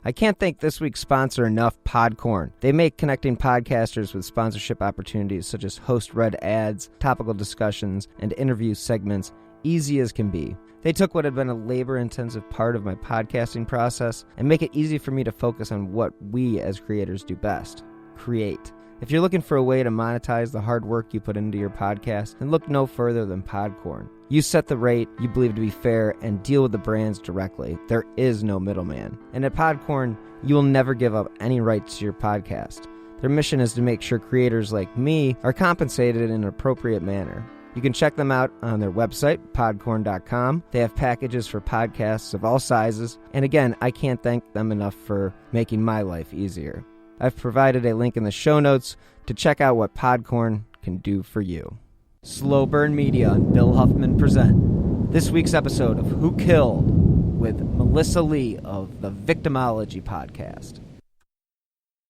I can't thank this week's sponsor enough, Podcorn. They make connecting podcasters with sponsorship opportunities such as host-read ads, topical discussions, and interview segments easy as can be. They took what had been a labor-intensive part of my podcasting process and make it easy for me to focus on what we as creators do best: create. If you're looking for a way to monetize the hard work you put into your podcast, then look no further than Podcorn. You set the rate you believe to be fair and deal with the brands directly. There is no middleman. And at Podcorn, you will never give up any rights to your podcast. Their mission is to make sure creators like me are compensated in an appropriate manner. You can check them out on their website, podcorn.com. They have packages for podcasts of all sizes. And again, I can't thank them enough for making my life easier. I've provided a link in the show notes to check out what Podcorn can do for you. Slow Burn Media and Bill Huffman present this week's episode of Who Killed with Melissa Lee of the Victimology Podcast.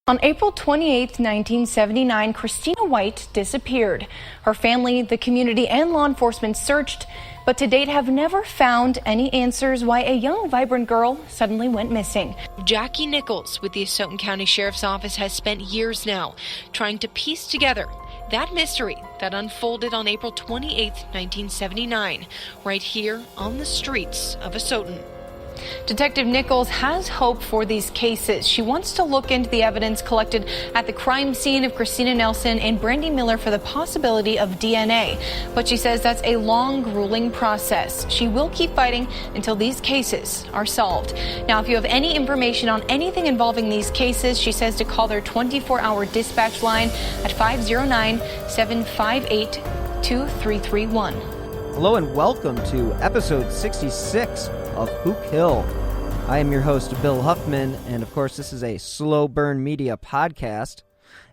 On April 28, 1979, Christina White disappeared. Her family, the community, and law enforcement searched, but to date have never found any answers why a young, vibrant girl suddenly went missing. Jackie Nichols with the Asotin County Sheriff's Office has spent years now trying to piece together that mystery that unfolded on April 28, 1979, right here on the streets of Asotin. Detective Nichols has hope for these cases. She wants to look into the evidence collected at the crime scene of Christina Nelson and Brandy Miller for the possibility of DNA. But she says that's a long, grueling process. She will keep fighting until these cases are solved. Now, if you have any information on anything involving these cases, she says to call their 24-hour dispatch line at 509-758-2331. Hello and welcome to episode 66 of Who Killed. I am your host, Bill Huffman, and of course this is a Slow Burn Media podcast.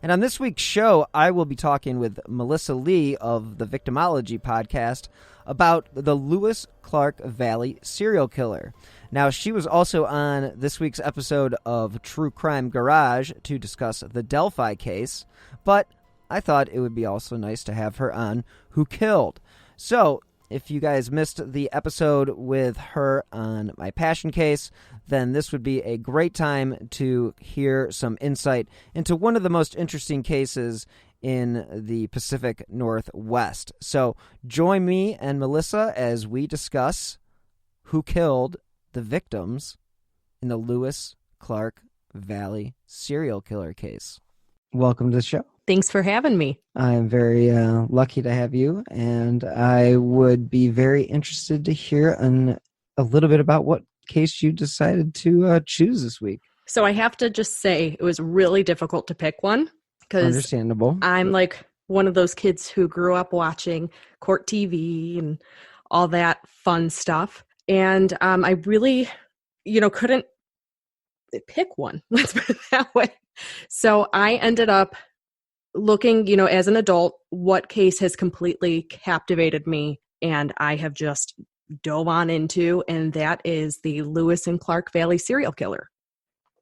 And on this week's show, I will be talking with Melissa Lee of the Victimology Podcast about the Lewis Clark Valley serial killer. Now, she was also on this week's episode of True Crime Garage to discuss the Delphi case, but I thought it would be also nice to have her on Who Killed. So, if you guys missed the episode with her on my Passion case, then this would be a great time to hear some insight into one of the most interesting cases in the Pacific Northwest. So join me and Melissa as we discuss who killed the victims in the Lewis Clark Valley serial killer case. Welcome to the show. Thanks for having me. I'm very lucky to have you, and I would be very interested to hear a little bit about what case you decided to choose this week. So I have to just say it was really difficult to pick one because understandable. I'm like one of those kids who grew up watching court TV and all that fun stuff, and I really, couldn't pick one. Let's put it that way. So I ended up looking, as an adult, what case has completely captivated me and I have just dove on into, and that is the Lewis and Clark Valley serial killer.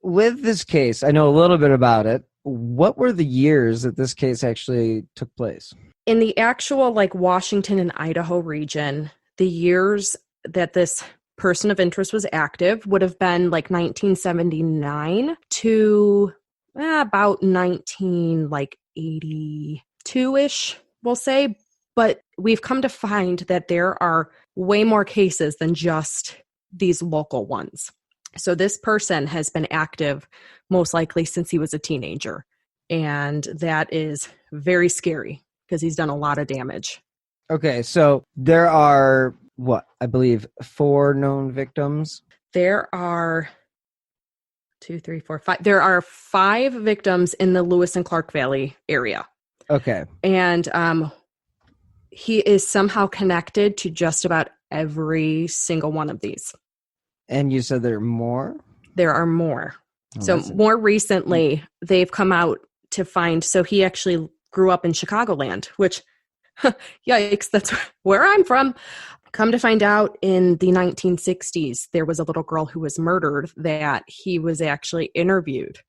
With this case, I know a little bit about it. What were the years that this case actually took place? In the actual Washington and Idaho region, the years that this person of interest was active would have been 1979 to about 1982-ish, we'll say. But we've come to find that there are way more cases than just these local ones. So this person has been active most likely since he was a teenager. And that is very scary because he's done a lot of damage. Okay, so there are, I believe 4 known victims? There are 2, 3, 4, 5. There are 5 victims in the Lewis and Clark Valley area. Okay. And he is somehow connected to just about every single one of these. And you said there are more? There are more. So more recently, they've come out to find, so he actually grew up in Chicagoland, which, yikes, that's where I'm from. Come to find out, in the 1960s, there was a little girl who was murdered that he was actually interviewed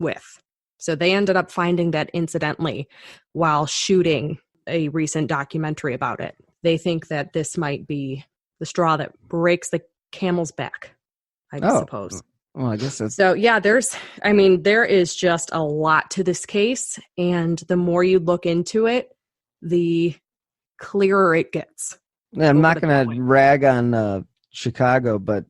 with. So they ended up finding that incidentally while shooting a recent documentary about it. They think that this might be the straw that breaks the camel's back, I suppose. Well, I guess that's... So, yeah, there is just a lot to this case. And the more you look into it, the clearer it gets. I'm not going to rag on Chicago, but,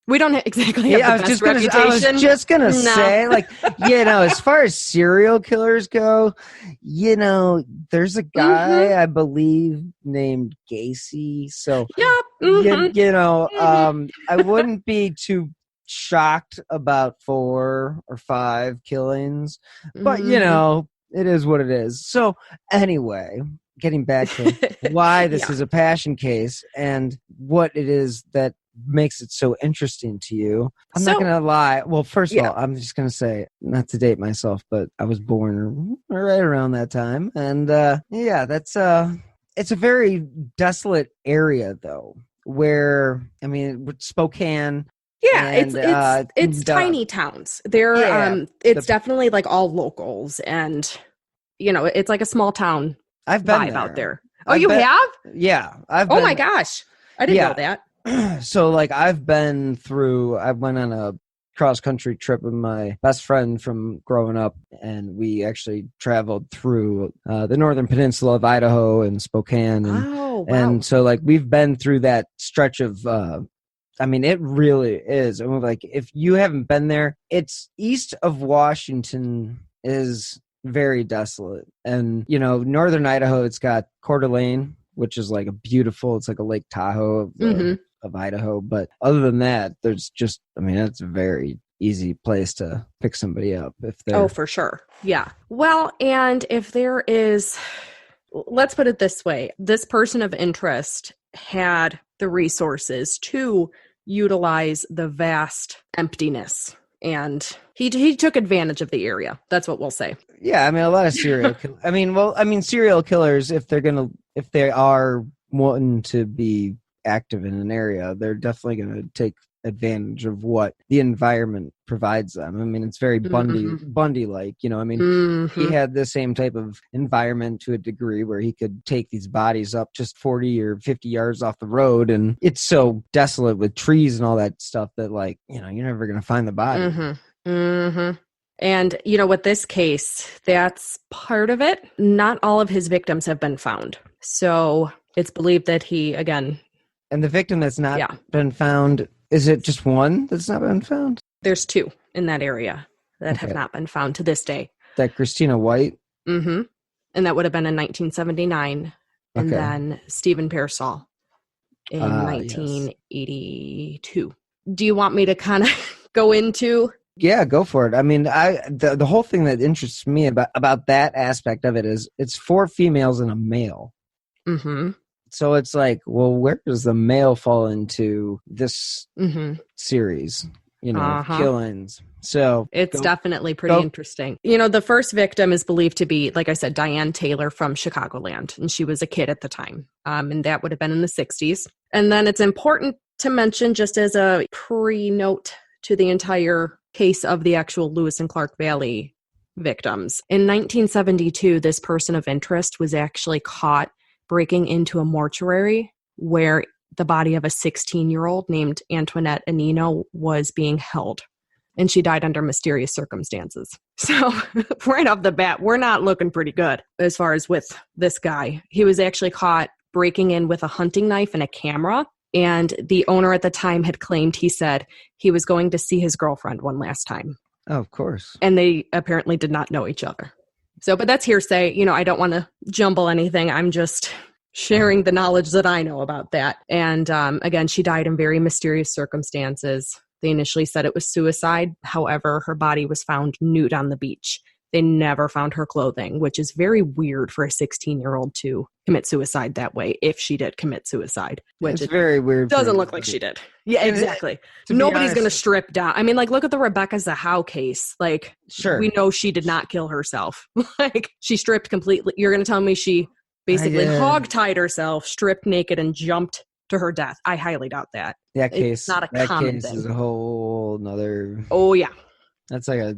we don't exactly have the best reputation. I was just going to say, like, as far as serial killers go, there's a guy, I believe, named Gacy. So, I wouldn't be too shocked about 4 or 5 killings, but, it is what it is. So, anyway, getting back to why this is a passion case and what it is that makes it so interesting to you. I'm not going to lie. Well, first of all, I'm just going to say, not to date myself, but I was born right around that time. And it's a very desolate area, though, where, Spokane. Yeah, and, it's tiny towns. It's definitely like all locals, and it's like a small town. I've been vibe out there. Oh, you have? Yeah, I've. Oh my gosh, I didn't know that. So, like, I went on a cross-country trip with my best friend from growing up, and we actually traveled through the northern peninsula of Idaho and Spokane. And, and so, like, we've been through that stretch of, it really is. Like, if you haven't been there, it's east of Washington is very desolate. And, northern Idaho, it's got Coeur d'Alene, which is like it's like a Lake Tahoe of Idaho. But other than that, there's just, it's a very easy place to pick somebody up if they're... Oh, for sure. Yeah. Well, and if there is, let's put it this way, this person of interest had the resources to utilize the vast emptiness, and he took advantage of the area. That's what we'll say. Yeah, a lot of serial serial killers, if they are wanting to be active in an area, they're definitely going to take advantage of what the environment provides them. It's very Bundy-like, he had the same type of environment to a degree where he could take these bodies up just 40 or 50 yards off the road, and it's so desolate with trees and all that stuff that, like, you're never going to find the body. And, with this case, that's part of it. Not all of his victims have been found. So it's believed that he, again... And the victim that's not been found, is it just one that's not been found? There's 2 in that area that have not been found to this day. That Christina White? Mm-hmm. And that would have been in 1979. And then Stephen Pearsall in 1982. Yes. Do you want me to kind of go into... Yeah, go for it. The whole thing that interests me about that aspect of it is it's 4 females and a male. Mm-hmm. So it's like, well, where does the male fall into this series? Killings. So it's definitely pretty interesting. The first victim is believed to be, like I said, Diane Taylor from Chicagoland, and she was a kid at the time. And that would have been in the 60s. And then it's important to mention, just as a pre-note to the entire case of the actual Lewis and Clark Valley victims. In 1972, this person of interest was actually caught breaking into a mortuary where the body of a 16-year-old named Antoinette Anino was being held. And she died under mysterious circumstances. So right off the bat, we're not looking pretty good as far as with this guy. He was actually caught breaking in with a hunting knife and a camera. And the owner at the time had claimed, he said, he was going to see his girlfriend one last time. Oh, of course. And they apparently did not know each other. So, but that's hearsay. I don't want to jumble anything. I'm just sharing the knowledge that I know about that. And again, she died in very mysterious circumstances. They initially said it was suicide. However, her body was found nude on the beach. They never found her clothing, which is very weird for a 16-year-old to commit suicide that way, if she did commit suicide. Which it's very weird. Doesn't look like she did. Yeah, exactly. Nobody's going to strip down. Look at the Rebecca Zahow case. Like, sure, we know she did not kill herself. Like, she stripped completely. You're going to tell me she basically hog-tied herself, stripped naked, and jumped to her death? I highly doubt that. That case, it's not a common thing. Is a whole nother... Oh, yeah. That's like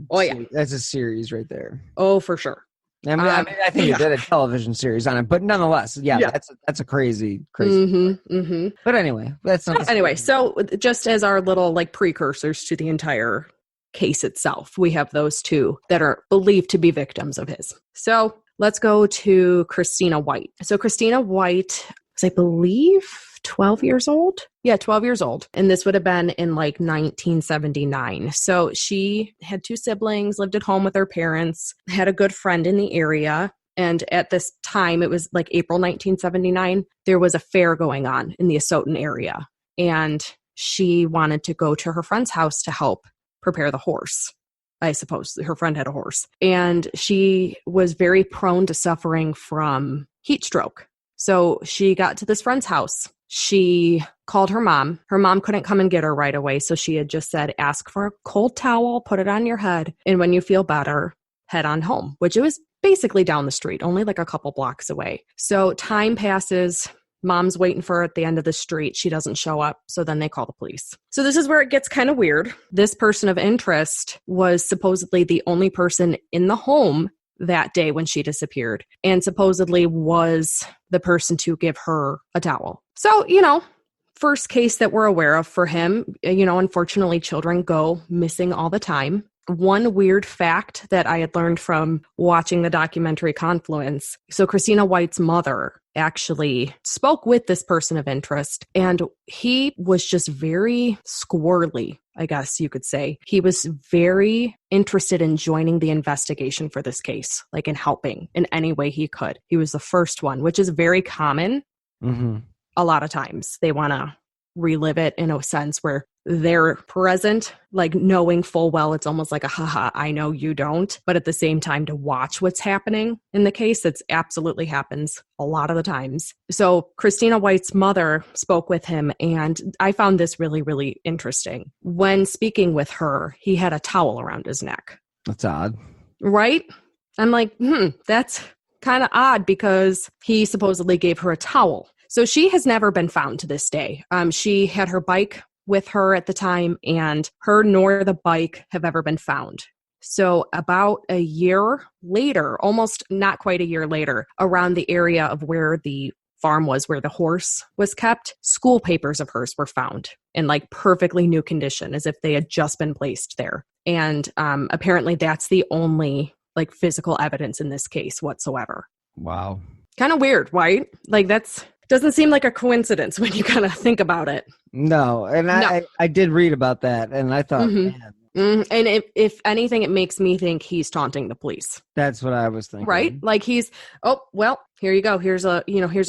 that's a series right there. Oh, for sure. I think it did a television series on it, but nonetheless, that's a crazy. But anyway, that's not. Anyway, so just as our little like precursors to the entire case itself, we have those two that are believed to be victims of his. So let's go to Christina White. So Christina White was, I believe, 12 years old. Yeah, 12 years old. And this would have been in like 1979. So she had two siblings, lived at home with her parents, had a good friend in the area. And at this time, it was like April 1979, there was a fair going on in the Asotin area. And she wanted to go to her friend's house to help prepare the horse. I suppose her friend had a horse. And she was very prone to suffering from heat stroke. So she got to this friend's house. She called her mom. Her mom couldn't come and get her right away. So she had just said, ask for a cold towel, put it on your head. And when you feel better, head on home, which it was basically down the street, only like a couple blocks away. So time passes. Mom's waiting for her at the end of the street. She doesn't show up. So then they call the police. So this is where it gets kind of weird. This person of interest was supposedly the only person in the home that day when she disappeared, and supposedly was the person to give her a towel. So, first case that we're aware of for him. Unfortunately, children go missing all the time. One weird fact that I had learned from watching the documentary Confluence. So Christina White's mother actually spoke with this person of interest, and he was just very squirrely, I guess you could say. He was very interested in joining the investigation for this case, like in helping in any way he could. He was the first one, which is very common. A lot of times they want to relive it in a sense where they're present, like knowing full well it's almost like a haha, I know you don't, but at the same time to watch what's happening in the case. That's absolutely happens a lot of the times. So Christina White's mother spoke with him, and I found this really, really interesting. When speaking with her, he had a towel around his neck. That's odd. Right? I'm like, that's kind of odd because he supposedly gave her a towel. So she has never been found to this day. She had her bike with her at the time, and her nor the bike have ever been found. So about a year later, almost not quite a year later, around the area of where the farm was, where the horse was kept, school papers of hers were found in like perfectly new condition, as if they had just been placed there. And apparently that's the only like physical evidence in this case whatsoever. Wow. Kind of weird, right? Like that's... doesn't seem like a coincidence when you kind of think about it. No, and no. I did read about that, and I thought, man. And if anything, it makes me think he's taunting the police. That's what I was thinking. Right? Like he's, oh, well, here you go. Here's a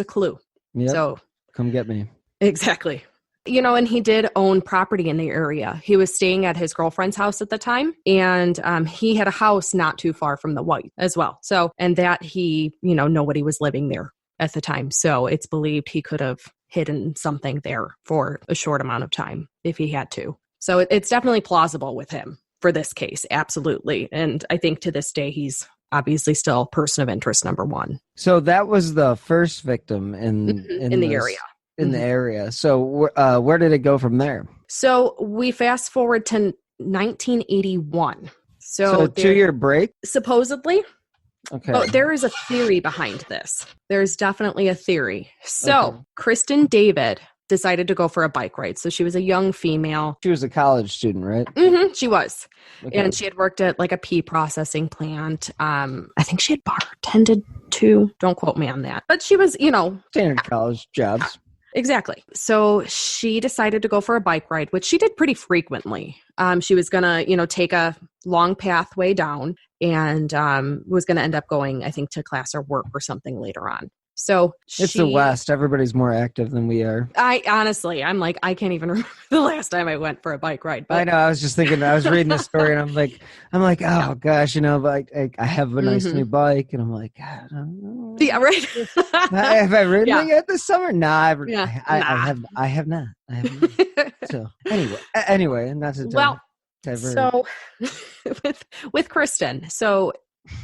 clue. Yep. So come get me. Exactly. And he did own property in the area. He was staying at his girlfriend's house at the time, and he had a house not too far from the White as well. So, and that he, nobody was living there at the time. So it's believed he could have hidden something there for a short amount of time if he had to. So it's definitely plausible with him for this case. Absolutely. And I think to this day, he's obviously still person of interest number one. So that was the first victim in the area. In the area. So where did it go from there? So we fast forward to 1981. So 2-year break? Supposedly. Okay. Oh, there is a theory behind this. There's definitely a theory. So Kristen David decided to go for a bike ride. So she was a young female. She was a college student, right? She was. Okay. And she had worked at like a pea processing plant. I think she had bartended too. Don't quote me on that. But she was, standard college jobs. Exactly. So she decided to go for a bike ride, which she did pretty frequently. She was going to, take a long pathway down and was going to end up going, I think, to class or work or something later on. So it's the West. Everybody's more active than we are. I'm like, I can't even remember the last time I went for a bike ride. But I know. I was just thinking, I was reading the story and I'm like, oh gosh, like I have a nice new bike and I'm like, I don't know. Yeah, right. Have I ridden it this summer? No, I have not. So anyway, not to divert. So with Kristen, so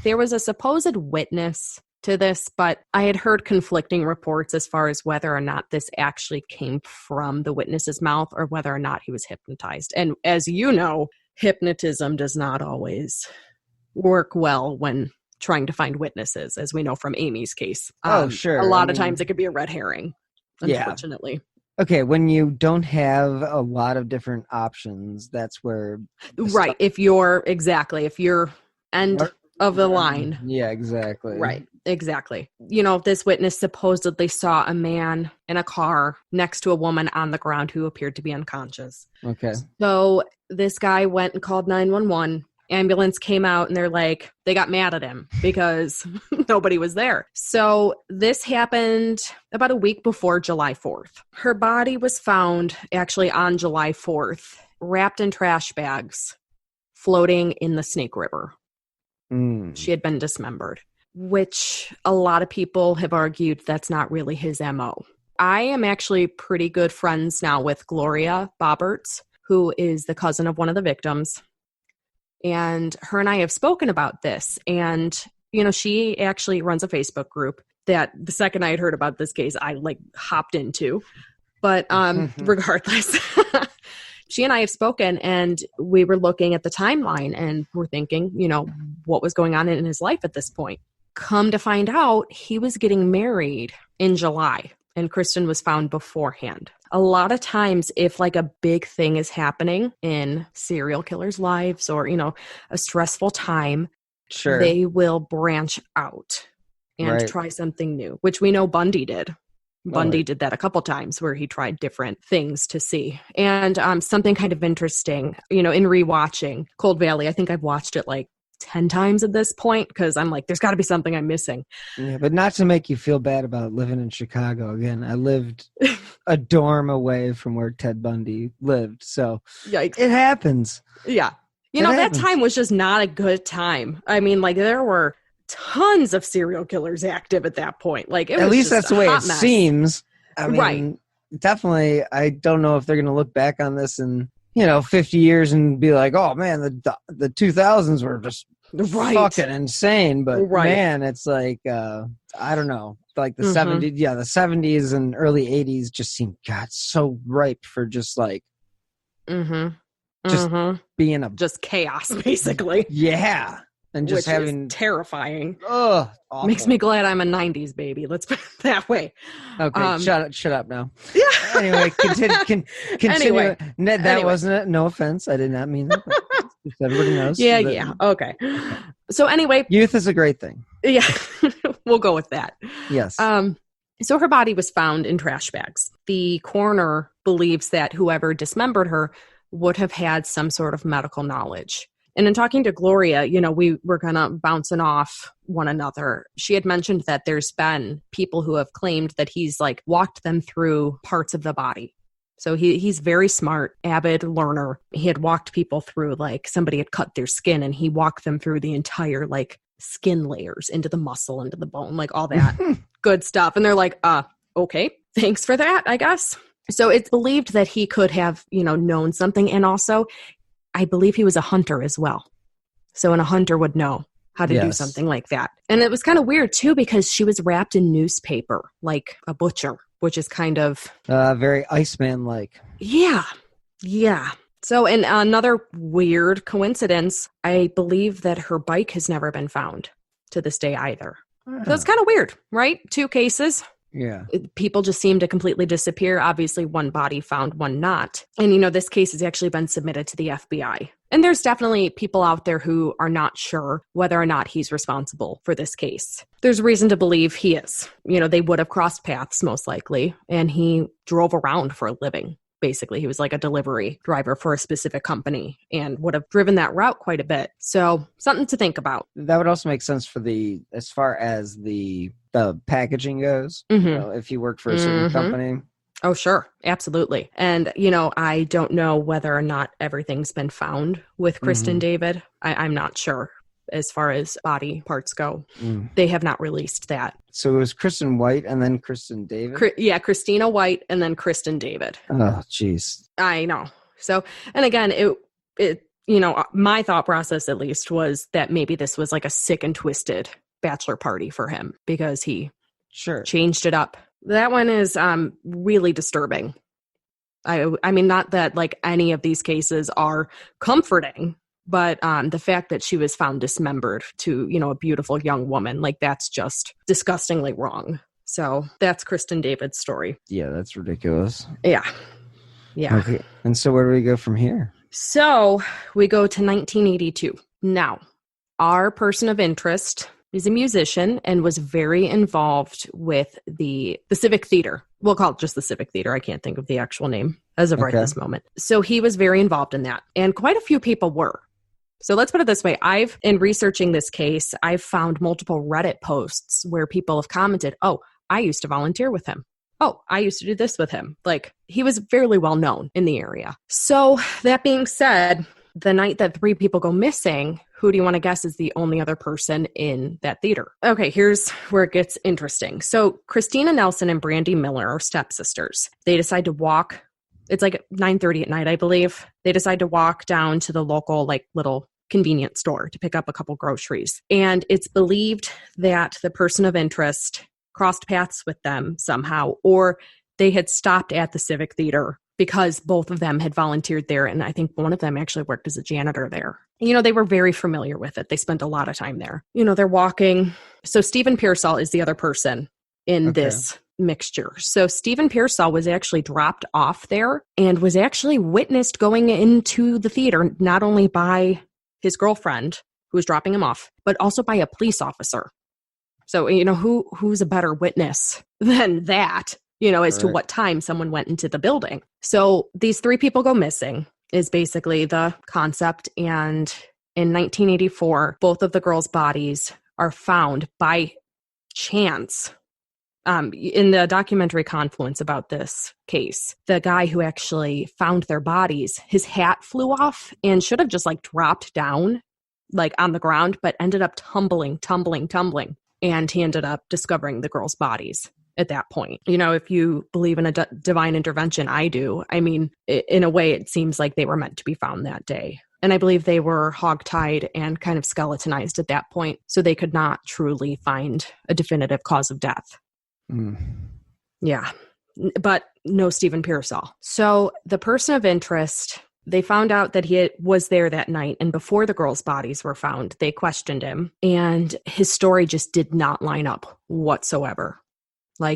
there was a supposed witness to this, but I had heard conflicting reports as far as whether or not this actually came from the witness's mouth or whether or not he was hypnotized. And as you know, hypnotism does not always work well when trying to find witnesses, as we know from Amy's case. Sure. A lot of times it could be a red herring, unfortunately. Yeah. Okay, when you don't have a lot of different options, that's where... Right, if you're end of the line. Yeah, exactly. Right, exactly. You know, this witness supposedly saw a man in a car next to a woman on the ground who appeared to be unconscious. Okay. So this guy went and called 911. Ambulance came out and they got mad at him because nobody was there. So this happened about a week before July 4th. Her body was found actually on July 4th, wrapped in trash bags, floating in the Snake River. She had been dismembered, which a lot of people have argued that's not really his MO. I am actually pretty good friends now with Gloria Bobberts, who is the cousin of one of the victims. And her and I have spoken about this. And, you know, she actually runs a Facebook group that the second I had heard about this case, I hopped into. But regardless, she and I have spoken, and we were looking at the timeline and we're thinking, you know, what was going on in his life at this point. Come to find out, he was getting married in July. And Kristen was found beforehand. A lot of times, if a big thing is happening in serial killers' lives or, you know, a stressful time, sure, they will branch out and try something new, which we know Bundy did. Bundy did that a couple times where he tried different things to see. And something kind of interesting, you know, in rewatching Cold Valley, I think I've watched it 10 times at this point because I'm there's got to be something I'm missing. Yeah, but not to make you feel bad about living in Chicago. Again, I lived a dorm away from where Ted Bundy lived. So yikes. It happens. Yeah. You know, that time was just not a good time. I mean, there were tons of serial killers active at that point. At least that's the way it seems. I mean, definitely, I don't know if they're going to look back on this and 50 years and be like, oh man, the 2000s were just fucking insane. But man, it's I don't know, the 70s, the 70s and early 80s just seemed, God, so ripe for just being just chaos, basically. Yeah. And just having terrifying. Oh, makes me glad I'm a 90s baby. Let's put it that way. Okay, shut up now. Yeah. Anyway, continue. Anyway, that wasn't it. No offense. I did not mean that. Just everybody knows. Yeah. Okay. So anyway, youth is a great thing. Yeah, we'll go with that. Yes. So her body was found in trash bags. The coroner believes that whoever dismembered her would have had some sort of medical knowledge. And in talking to Gloria, we were kind of bouncing off one another. She had mentioned that there's been people who have claimed that he's walked them through parts of the body. So he's very smart, avid learner. He had walked people through, somebody had cut their skin and he walked them through the entire skin layers into the muscle, into the bone, all that good stuff. And they're okay, thanks for that, I guess. So it's believed that he could have, known something. And also, I believe he was a hunter as well. So, and a hunter would know how to do something like that. And it was kind of weird too, because she was wrapped in newspaper, like a butcher, which is kind of very Iceman-like. Yeah. So, and another weird coincidence, I believe that her bike has never been found to this day either. So it's kind of weird, right? 2 cases. Yeah. People just seem to completely disappear. Obviously, one body found, one not. And, this case has actually been submitted to the FBI. And there's definitely people out there who are not sure whether or not he's responsible for this case. There's reason to believe he is. They would have crossed paths most likely. And he drove around for a living. Basically, he was like a delivery driver for a specific company and would have driven that route quite a bit. So something to think about. That would also make sense for as far as the packaging goes. Mm-hmm. If you work for a certain company. Oh, sure. Absolutely. And, I don't know whether or not everything's been found with Kristen David. I'm not sure. As far as body parts go, they have not released that. So it was Kristen White and then Kristen David? Christina White and then Kristen David. Oh, jeez. I know. So, and again, it my thought process at least was that maybe this was a sick and twisted bachelor party for him because he changed it up. That one is really disturbing. I mean, not that any of these cases are comforting, But the fact that she was found dismembered to, a beautiful young woman, like that's just disgustingly wrong. So that's Kristen David's story. Yeah, that's ridiculous. Yeah. Okay. And so where do we go from here? So we go to 1982. Now, our person of interest is a musician and was very involved with the Civic Theater. We'll call it just the Civic Theater. I can't think of the actual name as of right this moment. So he was very involved in that. And quite a few people were. So let's put it this way. In researching this case, I've found multiple Reddit posts where people have commented, oh, I used to volunteer with him. Oh, I used to do this with him. Like, he was fairly well known in the area. So that being said, the night that 3 people go missing, who do you want to guess is the only other person in that theater? Okay, here's where it gets interesting. So Christina Nelson and Brandy Miller are stepsisters. They decide to walk. It's like 9:30 at night, I believe. They decide to walk down to the local, little convenience store to pick up a couple groceries. And it's believed that the person of interest crossed paths with them somehow, or they had stopped at the Civic Theater because both of them had volunteered there. And I think one of them actually worked as a janitor there. They were very familiar with it. They spent a lot of time there. They're walking. So Stephen Pearsall is the other person in this mixture. So Stephen Pearsall was actually dropped off there and was actually witnessed going into the theater, not only by his girlfriend who was dropping him off, but also by a police officer. So, who's a better witness than that, as to what time someone went into the building. So these 3 people go missing is basically the concept. And in 1984, both of the girls' bodies are found by chance. In the documentary Confluence about this case, the guy who actually found their bodies, his hat flew off and should have just dropped down on the ground, but ended up tumbling. And he ended up discovering the girls' bodies at that point. If you believe in a divine intervention, I do. I mean, in a way, it seems like they were meant to be found that day. And I believe they were hogtied and kind of skeletonized at that point, so they could not truly find a definitive cause of death. Yeah. But no Stephen Pearsall. So the person of interest, they found out that he was there that night, and before the girls' bodies were found, they questioned him, and his story just did not line up whatsoever.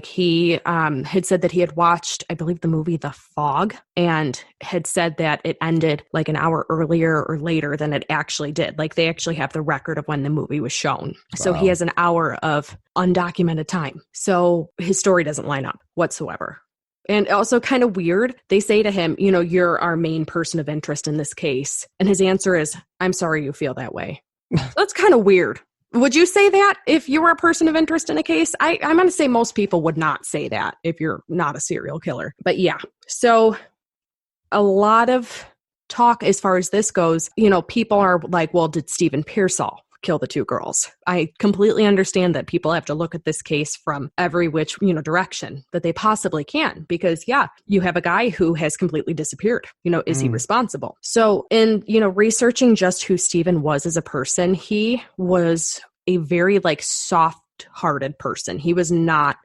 He had said that he had watched, I believe, the movie The Fog, and had said that it ended an hour earlier or later than it actually did. They actually have the record of when the movie was shown. Wow. So he has an hour of undocumented time. So his story doesn't line up whatsoever. And also kind of weird, they say to him, you're our main person of interest in this case. And his answer is, I'm sorry you feel that way. That's kind of weird. Would you say that if you were a person of interest in a case? I'm going to say most people would not say that if you're not a serial killer. But yeah, so a lot of talk as far as this goes, people are like, well, did Stephen Pearsall kill the 2 girls? I completely understand that people have to look at this case from every which, direction that they possibly can, because you have a guy who has completely disappeared. Is he responsible? So in, researching just who Stephen was as a person, he was a very soft-hearted person. He was not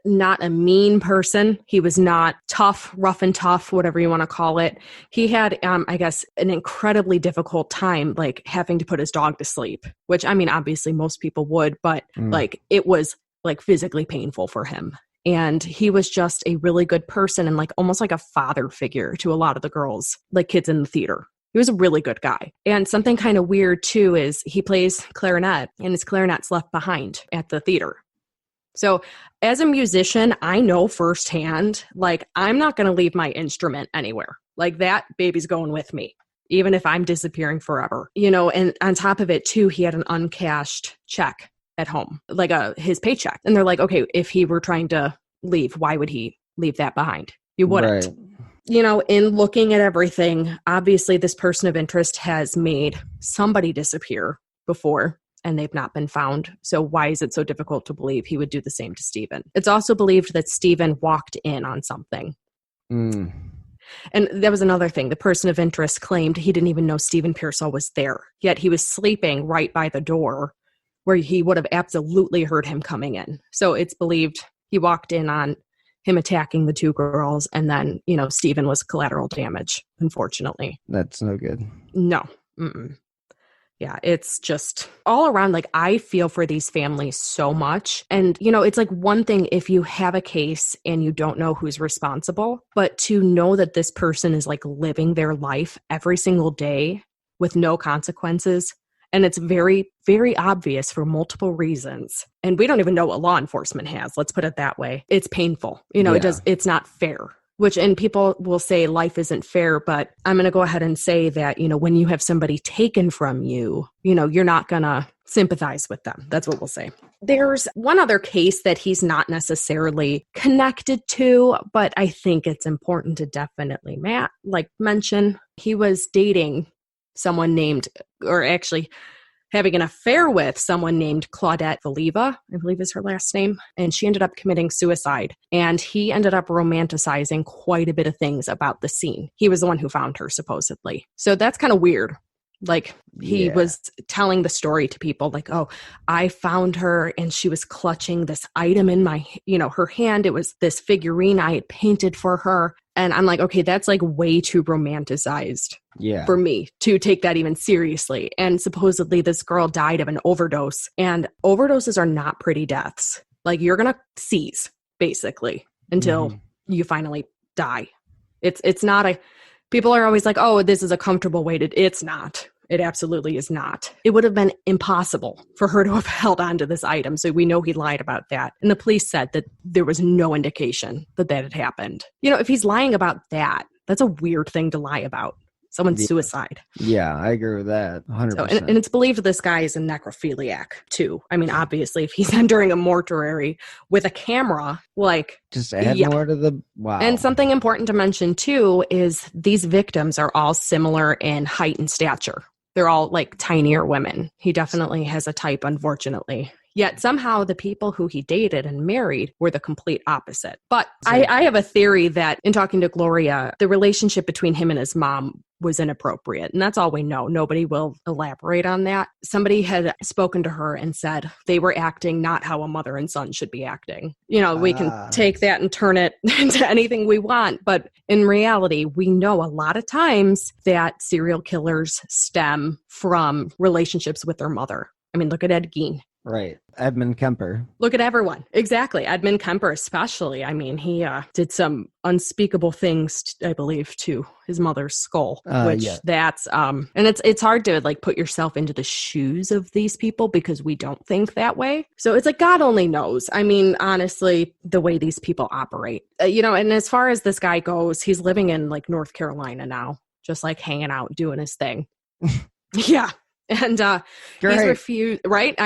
a mean person. He was not tough, rough and tough, whatever you want to call it. He had, I guess, an incredibly difficult time, having to put his dog to sleep, which, I mean, obviously most people would, but it was physically painful for him. And he was just a really good person and almost like a father figure to a lot of the girls, kids in the theater. He was a really good guy. And something kind of weird too is he plays clarinet, and his clarinet's left behind at the theater. So as a musician, I know firsthand, I'm not going to leave my instrument anywhere. That baby's going with me, even if I'm disappearing forever. And on top of it too, he had an uncashed check at home, his paycheck. And they're like, okay, if he were trying to leave, why would he leave that behind? You wouldn't. Right. In looking at everything, obviously this person of interest has made somebody disappear before, and they've not been found. So why is it so difficult to believe he would do the same to Stephen? It's also believed that Stephen walked in on something. And that was another thing. The person of interest claimed he didn't even know Stephen Pearsall was there, yet he was sleeping right by the door where he would have absolutely heard him coming in. So it's believed he walked in on him attacking the 2 girls. And then, Stephen was collateral damage, unfortunately. That's no good. No. Mm-mm. Yeah, it's just all around, like, I feel for these families so much. And, it's like one thing if you have a case and you don't know who's responsible, but to know that this person is like living their life every single day with no consequences. And it's very, very obvious for multiple reasons. And we don't even know what law enforcement has. Let's put it that way. It's painful. It's not fair. And people will say life isn't fair, but I'm going to go ahead and say that, when you have somebody taken from you, you're not going to sympathize with them. That's what we'll say. There's one other case that he's not necessarily connected to, but I think it's important to definitely mention. He was dating someone named, or actually having an affair with someone named Claudette Valiva, I believe is her last name, and she ended up committing suicide. And he ended up romanticizing quite a bit of things about the scene. He was the one who found her, supposedly. So that's kind of weird. Like, he was telling the story to people like, oh, I found her and she was clutching this item in my, her hand. It was this figurine I had painted for her. And I'm like, okay, that's like way too romanticized for me to take that even seriously. And supposedly this girl died of an overdose, and overdoses are not pretty deaths. Like, you're going to seize basically until you finally die. It's not people are always like, oh, this is a comfortable way it's not. It absolutely is not. It would have been impossible for her to have held on to this item. So we know he lied about that. And the police said that there was no indication that had happened. If he's lying about that, that's a weird thing to lie about. Someone's suicide. Yeah, I agree with that. 100%. So, and it's believed this guy is a necrophiliac too. I mean, obviously, if he's entering a mortuary with a camera, just add more to the wow. And something important to mention too is these victims are all similar in height and stature. They're all like tinier women. He definitely has a type, unfortunately. Yet somehow the people who he dated and married were the complete opposite. But I have a theory that in talking to Gloria, the relationship between him and his mom was inappropriate. And that's all we know. Nobody will elaborate on that. Somebody had spoken to her and said they were acting not how a mother and son should be acting. We can take that and turn it into anything we want. But in reality, we know a lot of times that serial killers stem from relationships with their mother. I mean, look at Ed Gein. Right. Edmund Kemper. Look at everyone. Exactly. Edmund Kemper especially. I mean, he did some unspeakable things, I believe, to his mother's skull, which that's, and it's hard to like put yourself into the shoes of these people because we don't think that way. So it's like, God only knows. I mean, honestly, the way these people operate, and as far as this guy goes, he's living in like North Carolina now, just like hanging out, doing his thing. Yeah. And he's refused, right?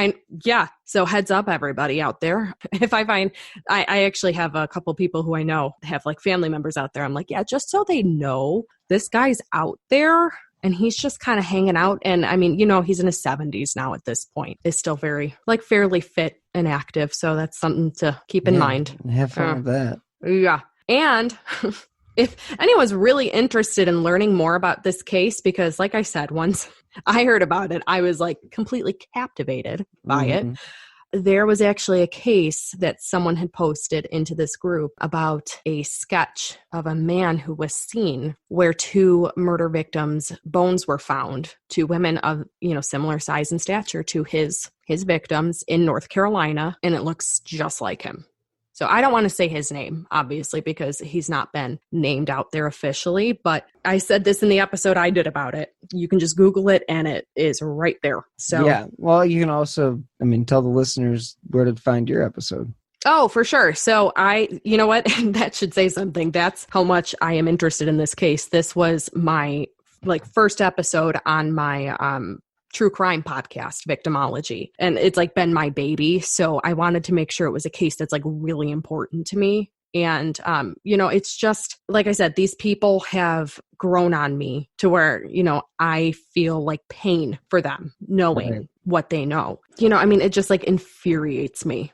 So heads up, everybody out there. If I find, I actually have a couple people who I know have like family members out there. I'm like, yeah, just so they know this guy's out there and he's just kind of hanging out. And I mean, he's in his 70s now at this point. Is still very like fairly fit and active. So that's something to keep in mind. Have fun with that. Yeah. And if anyone's really interested in learning more about this case, because like I said, once I heard about it, I was like completely captivated by it. There was actually a case that someone had posted into this group about a sketch of a man who was seen where 2 murder victims' bones were found, 2 women of, similar size and stature to his victims in North Carolina, and it looks just like him. So I don't want to say his name, obviously, because he's not been named out there officially. But I said this in the episode I did about it. You can just Google it and it is right there. So yeah. Well, you can also, tell the listeners where to find your episode. Oh, for sure. So you know what? That should say something. That's how much I am interested in this case. This was my first episode on my true crime podcast, Victimology. And it's like been my baby. So I wanted to make sure it was a case that's like really important to me. And, it's just, like I said, these people have grown on me to where, I feel like pain for them knowing what they know. It just like infuriates me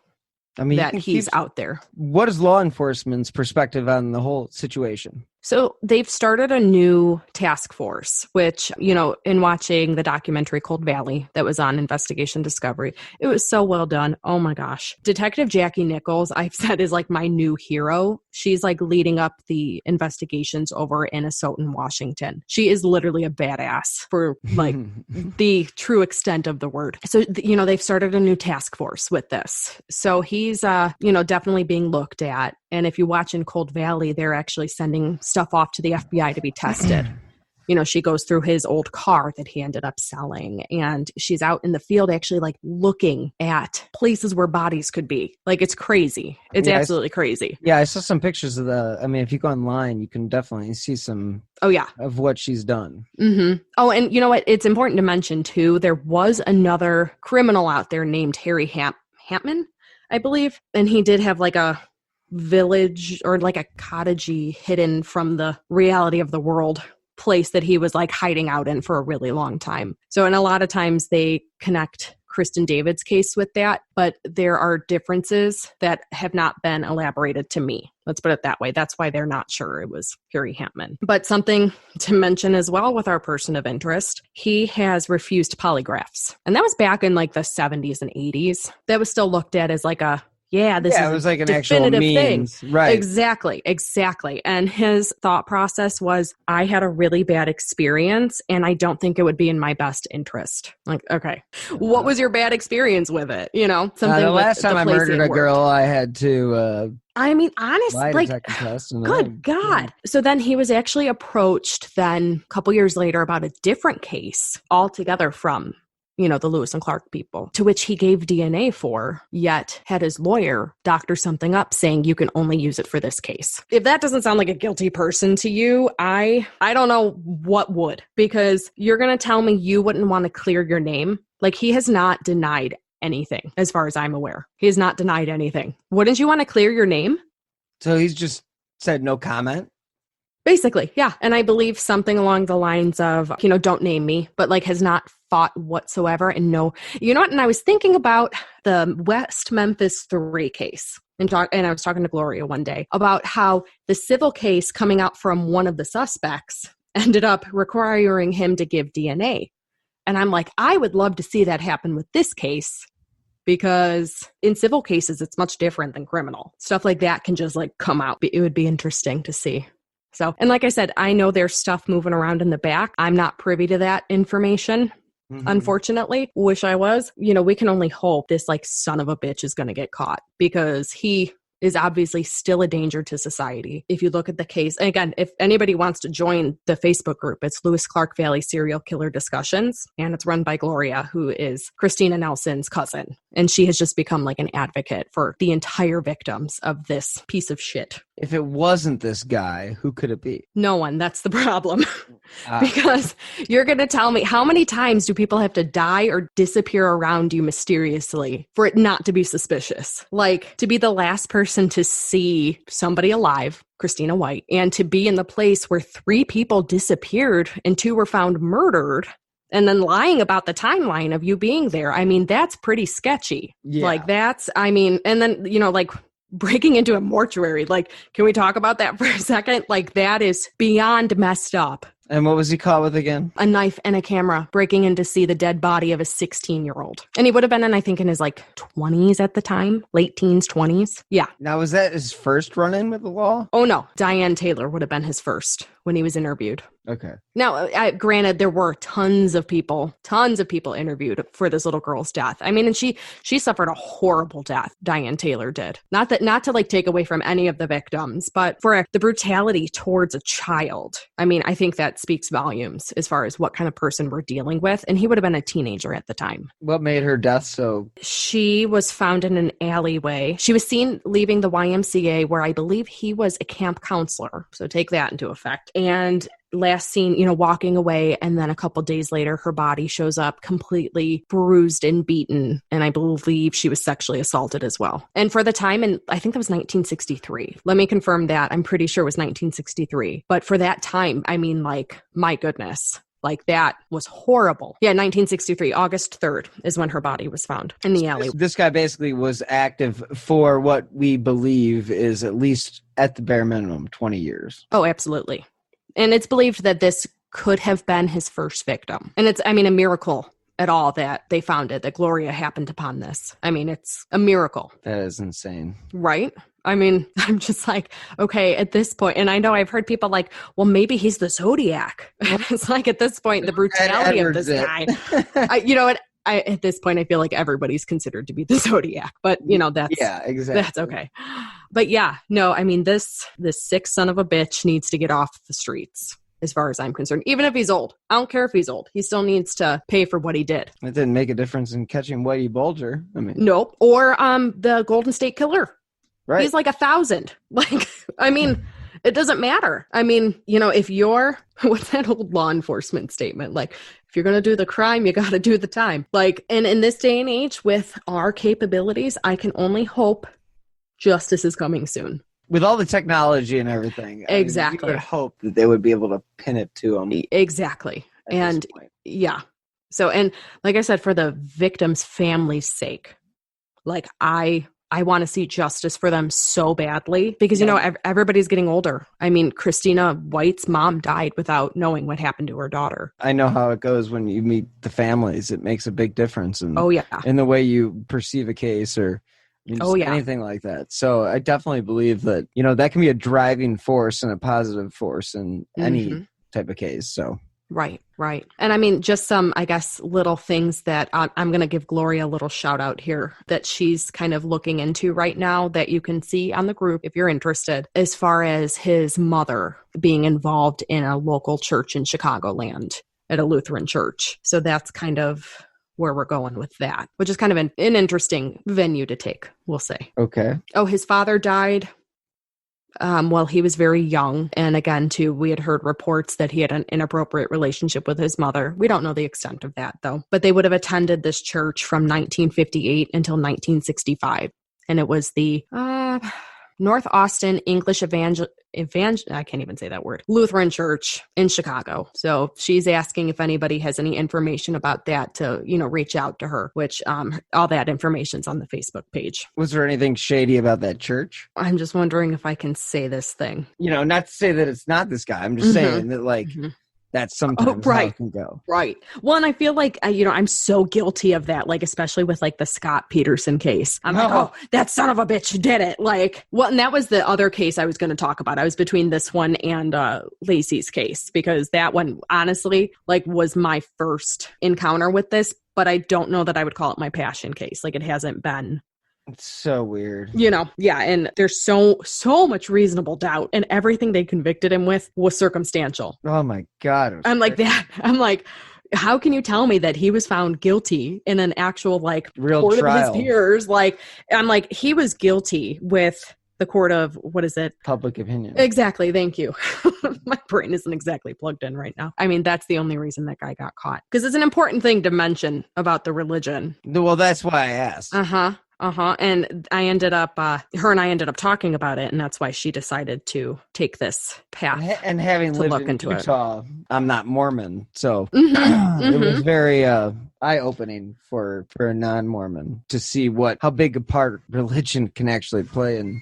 that he's out there. What is law enforcement's perspective on the whole situation? So they've started a new task force, which, in watching the documentary Cold Valley that was on Investigation Discovery, it was so well done. Oh my gosh. Detective Jackie Nichols, I've said, is like my new hero. She's like leading up the investigations over in Asotin, Washington. She is literally a badass for like the true extent of the word. So, they've started a new task force with this. So he's, definitely being looked at. And if you watch in Cold Valley, they're actually sending stuff off to the FBI to be tested. She goes through his old car that he ended up selling, and she's out in the field actually like looking at places where bodies could be. Like, it's crazy. It's absolutely crazy. Yeah, I saw some pictures of if you go online, you can definitely see some of what she's done. Mm-hmm. Oh, and you know what? It's important to mention too, there was another criminal out there named Harry Hampman, I believe. And he did have like a village or like a cottagey hidden from the reality of the world place that he was like hiding out in for a really long time. So, and a lot of times they connect Kristen David's case with that, but there are differences that have not been elaborated to me. Let's put it that way. That's why they're not sure it was Harry Hampman. But something to mention as well with our person of interest, he has refused polygraphs. And that was back in like the 70s and 80s. That was still looked at as like it was like an actual means. Thing. Right. Exactly. And his thought process was, I had a really bad experience and I don't think it would be in my best interest. Like, okay, what was your bad experience with it? Something the last time I murdered a girl, I had to... honestly, like, good God. So then he was actually approached then a couple years later about a different case altogether from the Lewis and Clark people, to which he gave DNA for, yet had his lawyer doctor something up saying you can only use it for this case. If that doesn't sound like a guilty person to you, I don't know what would, because you're going to tell me you wouldn't want to clear your name. Like, he has not denied anything, as far as I'm aware. He has not denied anything. Wouldn't you want to clear your name? So he's just said no comment? Basically, yeah. And I believe something along the lines of, don't name me, but like has not fought whatsoever. And no, and I was thinking about the West Memphis 3 case. And I was talking to Gloria one day about how the civil case coming out from one of the suspects ended up requiring him to give DNA. And I'm like, I would love to see that happen with this case, because in civil cases, it's much different than criminal. Stuff like that can just like come out. It would be interesting to see. So, and like I said, I know there's stuff moving around in the back. I'm not privy to that information, unfortunately. Wish I was. We can only hope this like son of a bitch is going to get caught, because he is obviously still a danger to society. If you look at the case, and again, if anybody wants to join the Facebook group, it's Lewis Clark Valley Serial Killer Discussions, and it's run by Gloria, who is Christina Nelson's cousin. And she has just become like an advocate for the entire victims of this piece of shit. If it wasn't this guy, who could it be? No one. That's the problem. Because you're going to tell me, how many times do people have to die or disappear around you mysteriously for it not to be suspicious? Like, to be the last person to see somebody alive, Christina White, and to be in the place where 3 people disappeared and 2 were found murdered, and then lying about the timeline of you being there. I mean, that's pretty sketchy. Yeah. Like, and then, like, breaking into a mortuary. Like, can we talk about that for a second? Like, that is beyond messed up. And what was he caught with again? A knife and a camera, breaking in to see the dead body of a 16-year-old. And he would have been in, I think, in his like 20s at the time, late teens, 20s. Yeah. Now, was that his first run-in with the law? Oh, no. Diane Taylor would have been his first when he was interviewed. Okay. Now, granted, there were tons of people interviewed for this little girl's death. I mean, and she suffered a horrible death. Diane Taylor did. Not to like take away from any of the victims, but for the brutality towards a child. I mean, I think that speaks volumes as far as what kind of person we're dealing with. And he would have been a teenager at the time. What made her death so? She was found in an alleyway. She was seen leaving the YMCA, where I believe he was a camp counselor. So take that into effect. And last seen, walking away. And then a couple days later, her body shows up completely bruised and beaten. And I believe she was sexually assaulted as well. And for the time, and I think that was 1963. Let me confirm that. I'm pretty sure it was 1963. But for that time, I mean, like, my goodness. Like, that was horrible. Yeah, 1963, August 3rd is when her body was found in the alley. This guy basically was active for what we believe is at least at the bare minimum 20 years. Oh, absolutely. And it's believed that this could have been his first victim. And it's, I mean, a miracle at all that they found it, that Gloria happened upon this. I mean, it's a miracle. That is insane. Right? I mean, I'm just like, okay, at this point, and I know I've heard people like, well, maybe he's the Zodiac. It's like, at this point, the brutality of this guy. At this point, I feel like everybody's considered to be the Zodiac, but that's, yeah, exactly. That's okay. But yeah, no, I mean, this sick son of a bitch needs to get off the streets, as far as I'm concerned. Even if he's old. I don't care if he's old. He still needs to pay for what he did. It didn't make a difference in catching Whitey Bulger. I mean, nope. Or the Golden State Killer. Right. He's like 1,000. Like, I mean, it doesn't matter. I mean, if you're, what's that old law enforcement statement? Like, if you're going to do the crime, you got to do the time. Like, and in this day and age with our capabilities, I can only hope justice is coming soon. With all the technology and everything. Exactly. I would hope that they would be able to pin it to them. Exactly. And yeah. So, and like I said, for the victim's family's sake, like I want to see justice for them so badly because, everybody's getting older. I mean, Christina White's mom died without knowing what happened to her daughter. I know how it goes when you meet the families. It makes a big difference in the way you perceive a case or anything like that. So I definitely believe that, that can be a driving force and a positive force in any type of case. So. Right. And I mean, just some, I guess, little things that I'm going to give Gloria a little shout out here that she's kind of looking into right now that you can see on the group if you're interested, as far as his mother being involved in a local church in Chicagoland at a Lutheran church. So that's kind of where we're going with that, which is kind of an interesting venue to take, we'll say. Okay. Oh, his father died while he was very young. And again, too, we had heard reports that he had an inappropriate relationship with his mother. We don't know the extent of that, though. But they would have attended this church from 1958 until 1965. And it was the North Austin English I can't even say that word, Lutheran Church in Chicago. So she's asking if anybody has any information about that to, reach out to her, which all that information's on the Facebook page. Was there anything shady about that church? I'm just wondering if I can say this thing. Not to say that it's not this guy. I'm just saying that, that's sometimes how it can go. Right. Well, and I feel like, I'm so guilty of that, like, especially with like the Scott Peterson case. I'm like, oh, that son of a bitch did it. Like, well, and that was the other case I was going to talk about. I was between this one and Lacey's case, because that one, honestly, like, was my first encounter with this, but I don't know that I would call it my passion case. Like, it hasn't been. It's so weird. Yeah. And there's so much reasonable doubt, and everything they convicted him with was circumstantial. Oh my God. I'm like that. I'm like, how can you tell me that he was found guilty in an actual, like, real court trial of his peers? Like, I'm like, he was guilty with the court of, what is it? Public opinion. Exactly. Thank you. My brain isn't exactly plugged in right now. I mean, that's the only reason that guy got caught, because it's an important thing to mention about the religion. Well, that's why I asked. And I ended up, her and I ended up talking about it, and that's why she decided to take this path. And having lived in Utah, I'm not Mormon, so it was very eye-opening for a non-Mormon to see how big a part religion can actually play in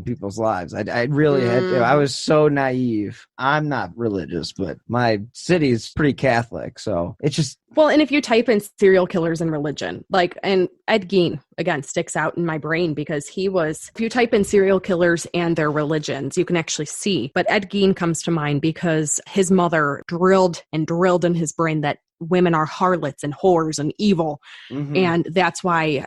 people's lives. I really I was so naive. I'm not religious, but my city is pretty Catholic, so it's just. Well, and if you type in serial killers and religion, like, and Ed Gein, again, sticks out in my brain because if you type in serial killers and their religions, you can actually see. But Ed Gein comes to mind because his mother drilled in his brain that women are harlots and whores and evil. And that's why,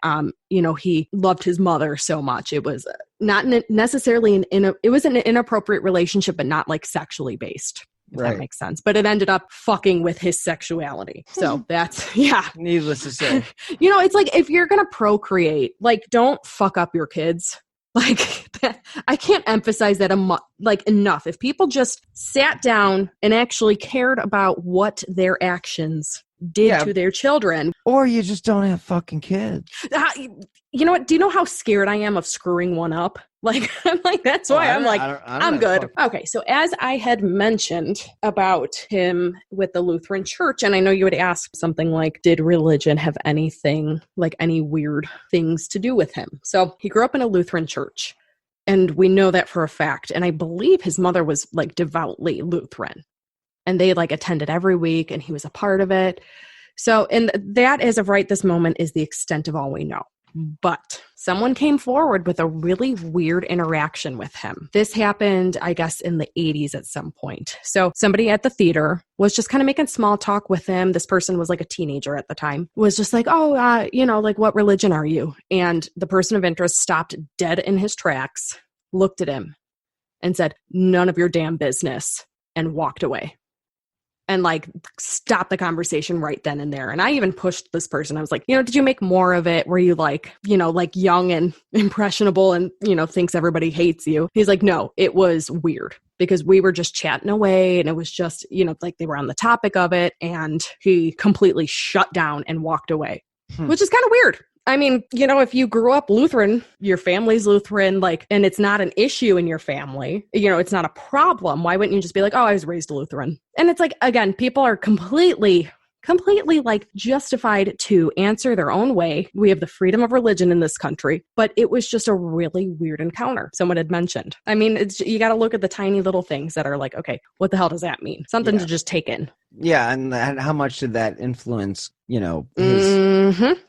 he loved his mother so much. It was not necessarily it was an inappropriate relationship, but not like sexually based. If that makes sense. But it ended up fucking with his sexuality. So that's, needless to say. It's like, if you're going to procreate, like, don't fuck up your kids. Like, I can't emphasize that enough. If people just sat down and actually cared about what their actions did to their children. Or you just don't have fucking kids. You know what? Do you know how scared I am of screwing one up? Like, I'm like, that's why I'm good. Okay. So as I had mentioned about him with the Lutheran Church, and I know you would ask something like, did religion have anything, like any weird things to do with him? So he grew up in a Lutheran church, and we know that for a fact. And I believe his mother was like devoutly Lutheran, and they like attended every week, and he was a part of it. So, and that as of right this moment is the extent of all we know. But someone came forward with a really weird interaction with him. This happened, I guess, in the 80s at some point. So somebody at the theater was just kind of making small talk with him. This person was like a teenager at the time, was just like, like, what religion are you? And the person of interest stopped dead in his tracks, looked at him and said, none of your damn business, and walked away. And like stop the conversation right then and there. And I even pushed this person. I was like, did you make more of it? Were you like, like young and impressionable and, thinks everybody hates you? He's like, no, it was weird because we were just chatting away and it was just, like they were on the topic of it. And he completely shut down and walked away, which is kind of weird. I mean, if you grew up Lutheran, your family's Lutheran, like, and it's not an issue in your family, it's not a problem. Why wouldn't you just be like, oh, I was raised a Lutheran? And it's like, again, people are completely like justified to answer their own way. We have the freedom of religion in this country, but it was just a really weird encounter someone had mentioned. I mean, you got to look at the tiny little things that are like, okay, what the hell does that mean? Something to just take in. Yeah. And how much did that influence, his...